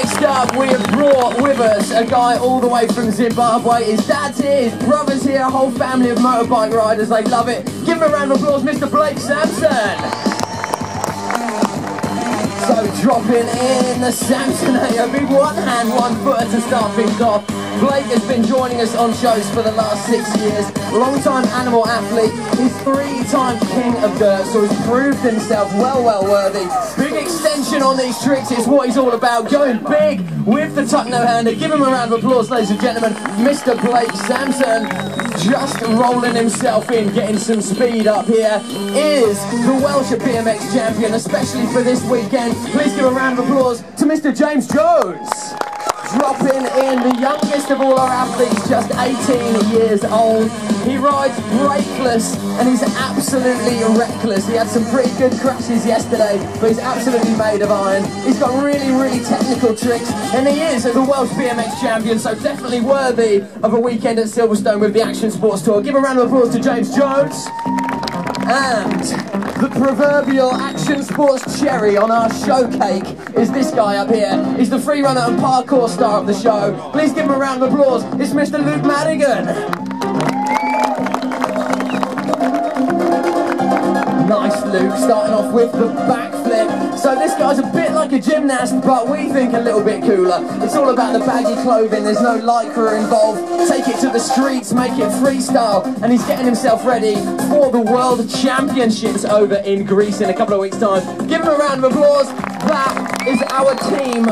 Next up, we have brought with us a guy all the way from Zimbabwe. His dad's here, his brother's here, a whole family of motorbike riders. They love it. Give him a round of applause, Mr. Blake Samson. So dropping in the Samsonator, big one hand, one footer to start things off. Blake has been joining us on shows for the last 6 years. Long-time animal athlete. He's 3-time king of dirt, so he's proved himself well worthy. Big extension on these tricks is what he's all about. Going big with the tuck no-hander. Give him a round of applause, ladies and gentlemen. Mr. Blake Samson, just rolling himself in, getting some speed up here, is the Welsh BMX champion, especially for this weekend. Please give a round of applause to Mr. James Jones. Dropping in the youngest of all our athletes, just 18 years old. He rides brakeless and he's absolutely reckless. He had some pretty good crashes yesterday, but he's absolutely made of iron. He's got really technical tricks, and he is the Welsh BMX champion, so definitely worthy of a weekend at Silverstone with the Action Sports Tour. Give a round of applause to James Jones. And the proverbial Action Sports cherry on our show cake is this guy up here. He's the free runner and parkour star of the show. Please give him a round of applause. It's Mr. Luke Madigan. Nice, Luke, starting off with the backflip. So this guy's a bit like a gymnast, but we think a little bit cooler. It's all about the baggy clothing, there's no lycra involved. Take it to the streets, make it freestyle, and he's getting himself ready for the World Championships over in Greece in a couple of weeks' time. Give him a round of applause. That is our team.